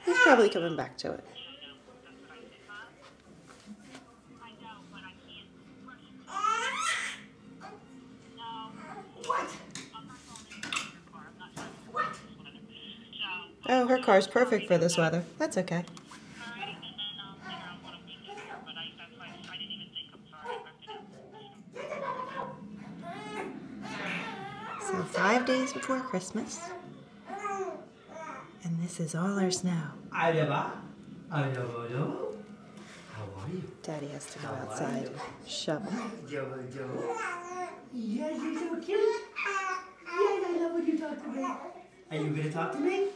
He's probably coming back to it. What? What? Oh, her car's perfect for this weather. That's okay. So 5 days before Christmas. And this is all our snow. Hello. How are you? Daddy has to go outside and shovel. Joe. Yes, you're so cute. Yes, I love when you talk to me. Are you going to talk to me?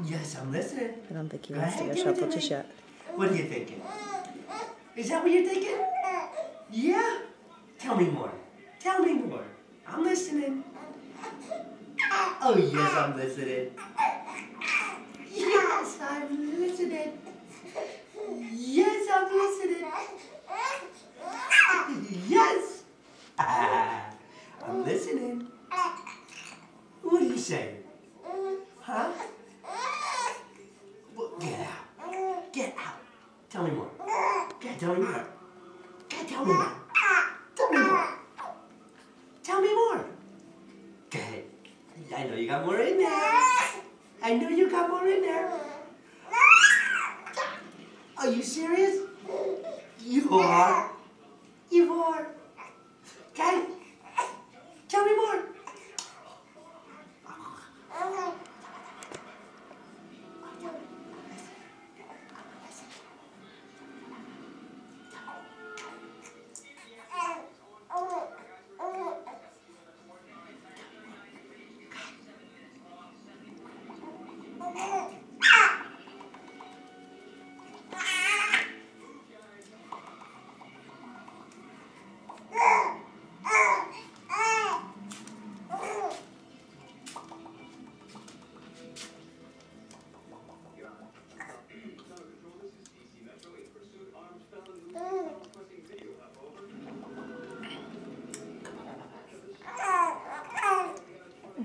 Yes, I'm listening. I don't think he wants to go shovel just yet. What are you thinking? Is that what you're thinking? Yeah? Tell me more. Tell me more. I'm listening. Oh, yes, I'm listening. Yes, I'm listening. Yes, I'm listening. Yes. I'm listening. What are you saying? Huh? Well, get out. Get out. Tell me more. Tell me more. Tell me more. Tell me more. Tell me more. Go ahead. I know you got more in there. I know you got more in there. Are you serious? You are. You are. Okay? Tell me more.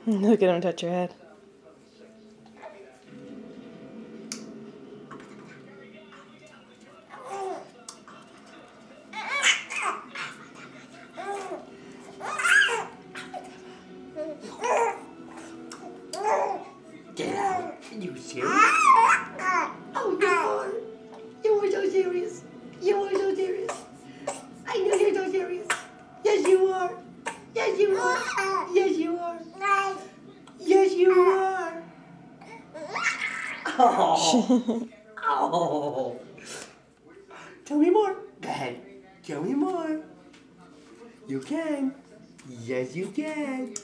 Look at him touch your head. Get out. Are you serious? Oh, you are. You are so serious. You are so serious. I know you're so serious. Yes, you are. Yes, you are. Yes, you are. Yes, you are. Oh. Oh. Tell me more. Go ahead. Tell me more. You can. Yes, you can.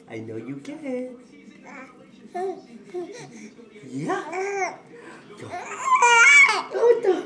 I know you can. Yeah. Go. What the?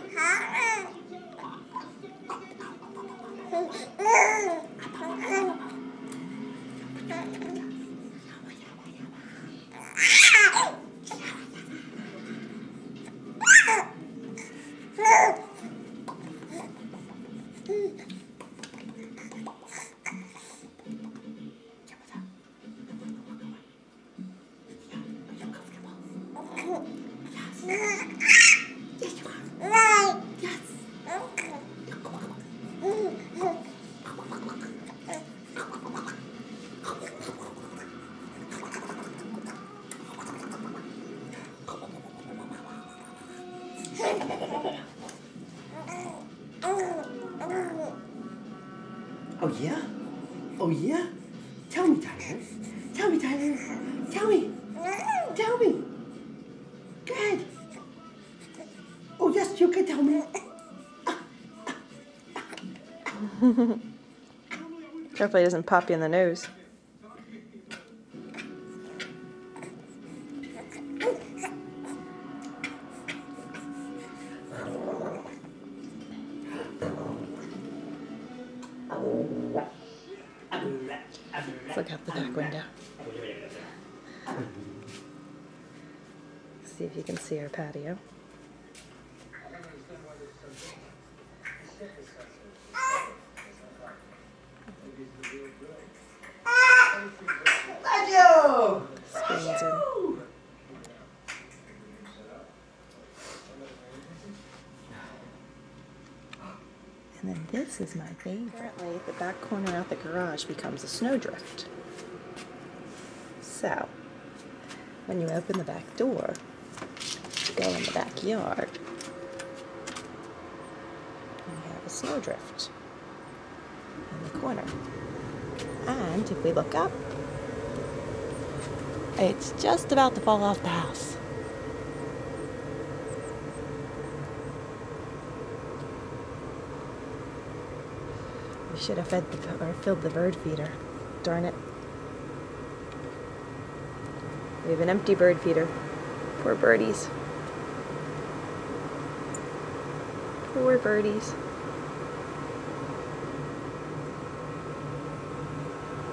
Oh yeah? Oh yeah? Tell me, Tyler. Tell me, Tyler. Tell me. Tell me. Go ahead. Oh yes, you can tell me. Hopefully he doesn't pop you in the nose. Let's look out the back window. See if you can see our patio. Thank you. Screens in. This is my favorite. Apparently, the back corner out the garage becomes a snowdrift. So, when you open the back door, go in the backyard, and you have a snowdrift in the corner. And if we look up, it's just about to fall off the house. We should have filled the bird feeder. Darn it. We have an empty bird feeder. Poor birdies. Poor birdies.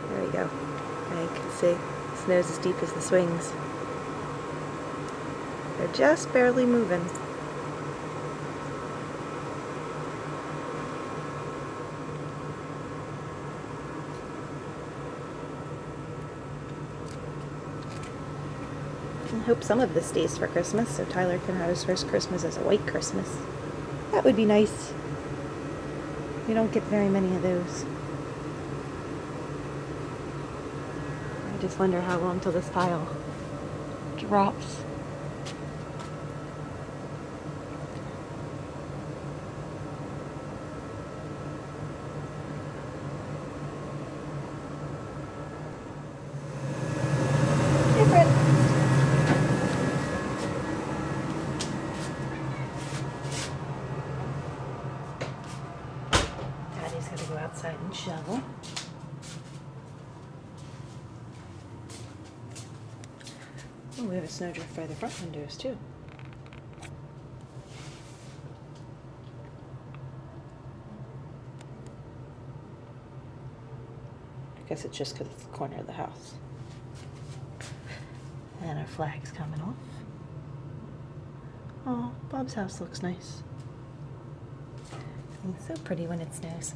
There we go. I can see snow's as deep as the swings. They're just barely moving. I hope some of this stays for Christmas so Tyler can have his first Christmas as a white Christmas. That would be nice. We don't get very many of those. I just wonder how long till this pile drops. Daddy's got to go outside and shovel. Oh, we have a snowdrift by the front windows too. I guess it's just because it's the corner of the house. And our flag's coming off. Oh, Bob's house looks nice. It's so pretty when it snows.